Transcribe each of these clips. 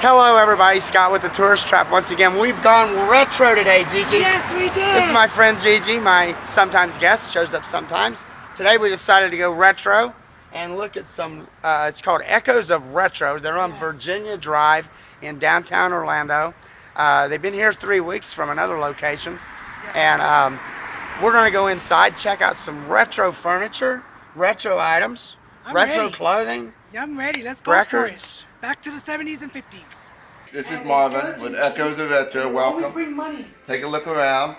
Hello everybody, Scott with the Tourist Trap once again. We've gone retro today, Gigi. Yes, we did. This is my friend Gigi, my sometimes guest, shows up sometimes. Today we decided to go retro and look at some, it's called Echoes of Retro. They're on Virginia Drive in downtown Orlando. They've been here 3 weeks from another location. And we're going to go inside, check out some retro furniture, retro items, retro clothing. Yeah, I'm ready. Let's go records. for it. Back to the 70s and 50s. This is Marvin with Echoes of Retro. Welcome. Bring money. Take a look around.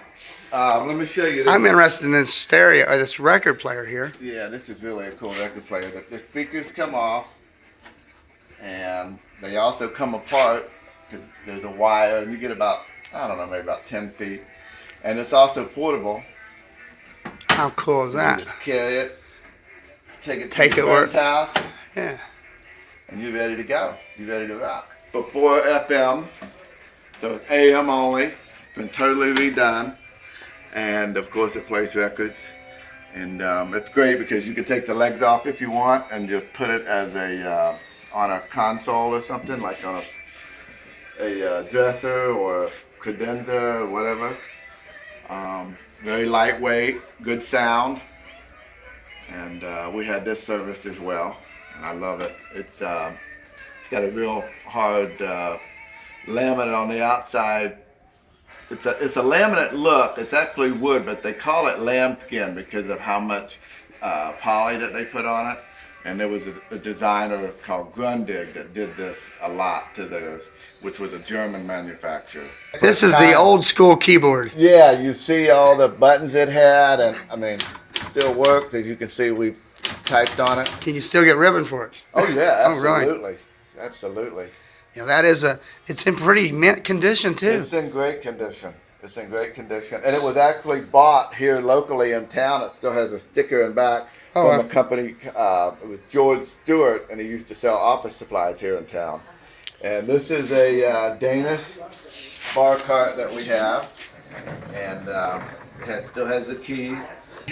Let me show you this. I'm interested in this stereo, or this record player here. Yeah, this is really a cool record player. The speakers come off, and they also come apart. There's a wire, and you get about, I don't know, maybe about 10 feet. And it's also portable. How cool is that? You just carry it, take it to your friend's house. Yeah. And you're ready to go. You're ready to rock. Before FM, so it's AM only, been totally redone. And of course it plays records. And it's great because you can take the legs off if you want and just put it as a, on a console or something, like on a dresser or a credenza or whatever. Very lightweight, good sound. And we had this serviced as well. And I love it. It's got a real hard laminate on the outside. It's a laminate look. It's actually wood, but they call it lambskin because of how much poly that they put on it. And there was a designer called Grundig that did this a lot to theirs, which was a German manufacturer. This is the old school keyboard. Yeah, you see all the buttons it had, and I mean, still worked. As you can see, we've typed on it. Can you still get ribbon for it? Oh yeah, absolutely, Oh, really? Absolutely. Yeah, that is it's in pretty mint condition too. It's in great condition. It's in great condition, and it was actually bought here locally in town. It still has a sticker in back from a company. It was George Stewart, and he used to sell office supplies here in town. And this is a Danish bar cart that we have, and it still has the key.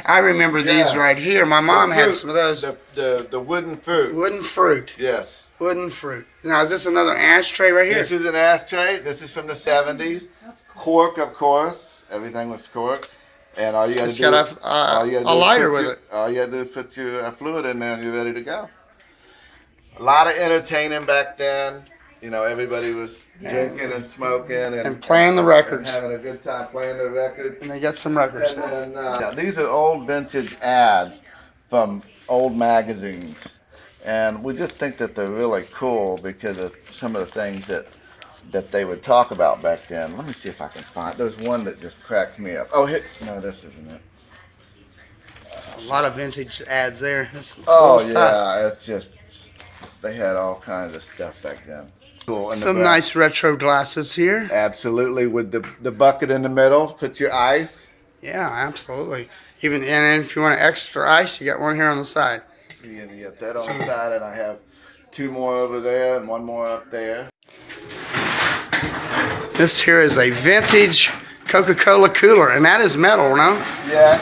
I remember these right here. My mom had some of those. The wooden fruit. Wooden fruit. Yes. Wooden fruit. Now, is this another ashtray right here? This is an ashtray. This is from the 70s. Cork, of course. Everything was cork. And all you got to do it's got a lighter with it. All you got to do is put your fluid in there and you're ready to go. A lot of entertaining back then. You know, everybody was drinking and smoking and playing the records. And having a good time playing the records. And they got some records. And, these are old vintage ads from old magazines. And we just think that they're really cool because of some of the things that they would talk about back then. Let me see if I can find. There's one that just cracked me up. Oh, no, this isn't it. A lot of vintage ads there. Oh, yeah, it's just, they had all kinds of stuff back then. Cool. Some nice retro glasses here. Absolutely, with the bucket in the middle, put your ice. Yeah, absolutely. And if you want extra ice, you got one here on the side. You get that on the side, and I have two more over there and one more up there. This here is a vintage Coca Cola cooler, and that is metal, no? Yeah.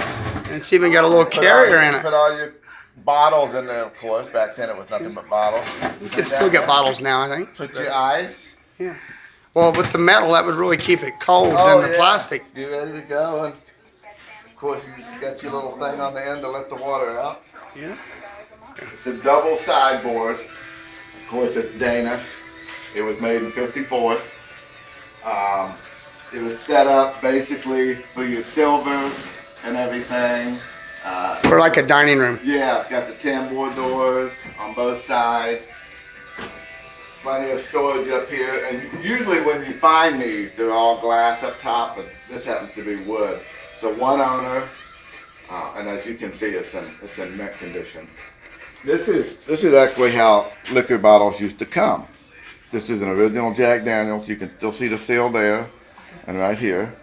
And it's even got a little carrier in it. Put all your bottles in there, of course. Back then it was nothing but bottles. You can still get bottles now, I think. Put your ice. Yeah. Well, with the metal, that would really keep it cold than the plastic. You're ready to go, and of course you got your little thing on the end to let the water out. Yeah. It's a double sideboard. Of course, it's Danish. It was made in '54. It was set up basically for your silver and everything. For like a dining room. Yeah, got the tambour doors on both sides. Plenty of storage up here. And usually when you find these, they're all glass up top, but this happens to be wood. So one owner, and as you can see, it's in mint condition. This is actually how liquor bottles used to come. This is an original Jack Daniels. You can still see the seal there and right here.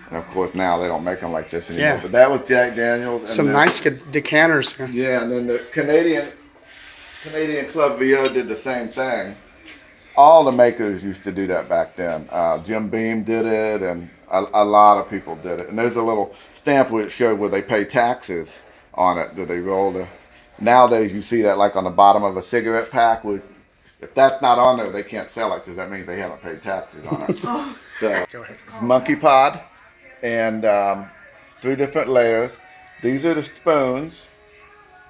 And of course now they don't make them like this anymore. Yeah. But that was Jack Daniels. And some nice decanters here. Yeah, and then the Canadian Club VO did the same thing. All the makers used to do that back then. Jim Beam did it, and a lot of people did it. And there's a little stamp where it showed where they pay taxes on it. Do they roll the? Nowadays you see that like on the bottom of a cigarette pack where If that's not on there, they can't sell it because that means they haven't paid taxes on it. So, Go ahead. monkeypod and 3 different layers. These are the spoons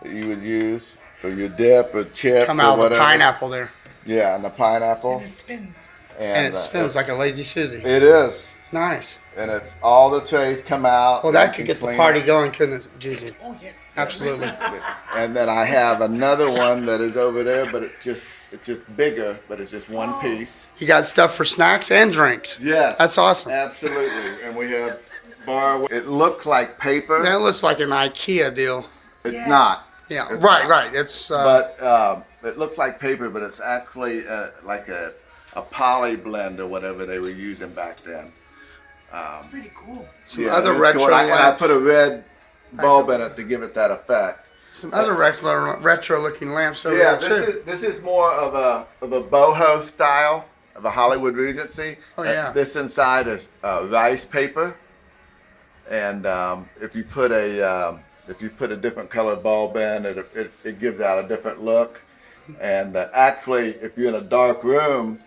that you would use for your dip or chips Come or out with whatever. the pineapple there. Yeah, and the pineapple. And it spins. And it spins like a lazy Susie. It is. Nice. And it's all the trays come out. Well, that could get the party going, couldn't it, Gigi? Oh, yeah. Absolutely. And then I have another one that is over there, but it's just bigger, but it's just one piece. You got stuff for snacks and drinks. Yes. That's awesome. Absolutely. And we have bar. It looks like paper. That looks like an Ikea deal. It's Yeah. not. Yeah, It's right, not. right. It's But it looks like paper, but it's actually like a poly blend or whatever they were using back then. It's pretty cool. some other it's retro cool. And I lamps. put a red bulb in it to give it that effect. Some other retro looking lamps over Yeah, there too. this is more of a boho style of a Hollywood Regency. Oh, yeah. This inside is rice paper, and if you put a different colored bulb in, it gives out a different look. And actually, if you're in a dark room,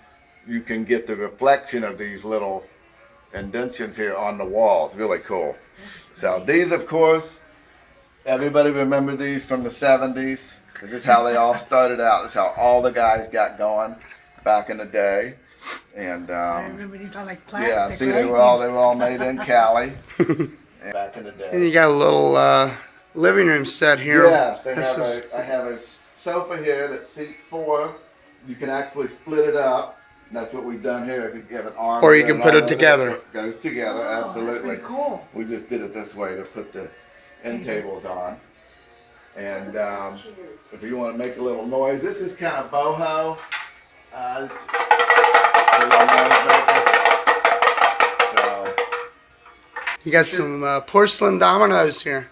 you can get the reflection of these little indentions here on the wall. It's really cool. So these, of course, everybody remember these from the 70s. This is how they all started out. This is how all the guys got going back in the day. And I remember these are like plastic, yeah, see, right? they were all made in Cali back in the And day. you got a little living room set here. Yes, This I have a sofa here that seats 4. You can actually split it up. That's what we've done here. If you have an arm, Or you can put it together. It goes together, Oh, that's absolutely. pretty cool. We just did it this way to put the end tables on. And if you want to make a little noise, this is kind of boho. A little noise maker. So, You got some porcelain dominoes here.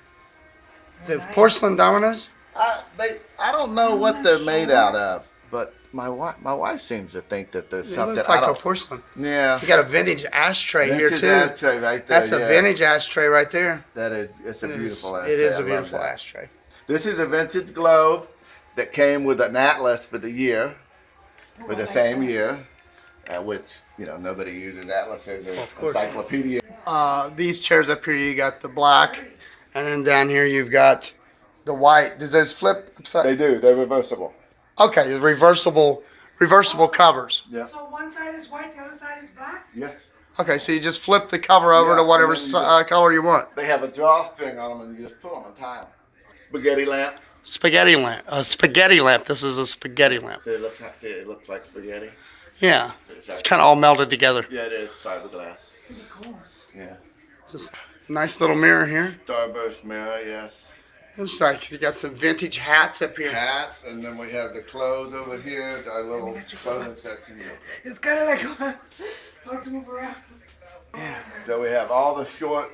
Is it porcelain dominoes? I don't know what they're made out of, but my wife seems to think that there's It something. looks I like a don't- porcelain. Yeah. You got a vintage ashtray here Vintage too. ashtray right there. That's a yeah. vintage ashtray right there. That is, it's a It is- beautiful ashtray. It is I a love beautiful that. ashtray. This is a vintage globe that came with an atlas for the year, for the same year, which, nobody uses atlases or of course. encyclopedia. These chairs up here, you got the black, and then down here you've got the white. Does those flip upside? They do. They're reversible. Okay, the reversible covers. Yeah. So one side is white, the other side is black? Yes. Okay, so you just flip the cover over Yeah, to whatever and then you just- color you want. They have a drawstring on them, and you just pull them and tie them. Spaghetti lamp. Spaghetti lamp. A spaghetti lamp. This is a spaghetti lamp. See, it looks like spaghetti. Yeah, it's kind of all melded together. Yeah, it is fiberglass. Pretty cool. Yeah. Just a nice little mirror here. Starburst mirror, yes. Looks like you got some vintage hats up here. Hats, and then we have the clothes over here, our little clothing section. It's kind of like it's hard to move around. So we have all the short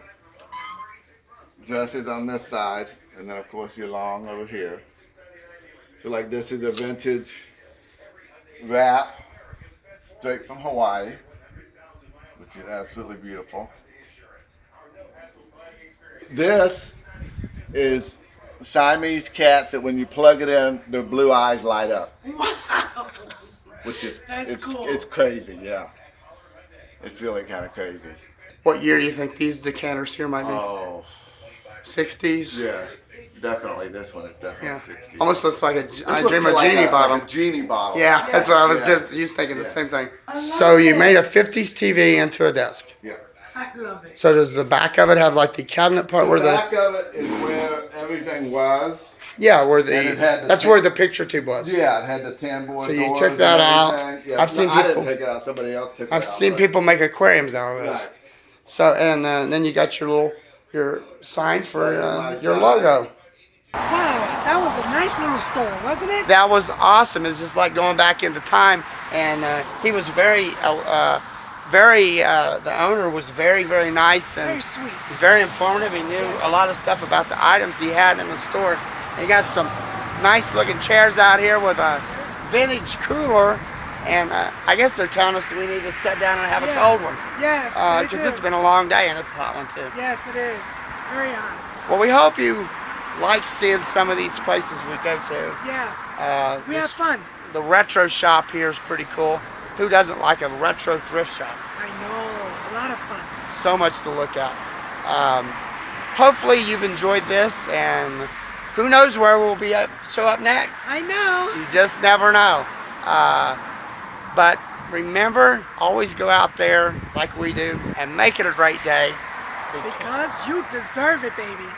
dresses on this side, and then of course your long over here. So like this is a vintage wrap, straight from Hawaii, which is absolutely beautiful. This is Siamese cats that when you plug it in, their blue eyes light up. Wow. Which is That's cool. It's crazy, yeah. It's really kind of crazy. What year do you think these decanters here might be? Oh, 60s? yeah, definitely. This one is definitely Yeah. 60. Almost looks like This I looks dream of like genie a bottom. genie bottle. Yeah, that's what I was Yeah. just thinking the Yeah. same thing. love So you it. made a 50s TV into a desk. Yeah. I love it. So does the back of it have like the cabinet part where The the back of it is where everything was. yeah where And it had the the that's ta- where the picture tube was. Yeah, it had the tambour So you doors took and that out. everything. Yeah. I've seen I people- didn't take it out. Somebody else took it out. I've seen but- people make aquariums out of this. Right. So and then you got your sign for My your sign. logo. Wow, that was a nice little store, wasn't it? That was awesome. It's just like going back into time, and he was very the owner was very nice and Very sweet. he's very informative. He knew a lot of stuff about the items he had in the store. He got some nice looking chairs out here with a vintage cooler, and I guess they're telling us we need to sit down and have a cold one Yes. because it's been a long day and it's a hot one too. Yes, it is. Very hot. Well, we hope you like seeing some of these places we go to. Yes. We have This- fun. The retro shop here is pretty cool. Who doesn't like a retro thrift shop? I know. A lot of fun. So much to look at. Hopefully you've enjoyed this, and who knows where we'll be show up next. I know. You just never know. But remember, always go out there like we do and make it a great day. Because you deserve it, baby.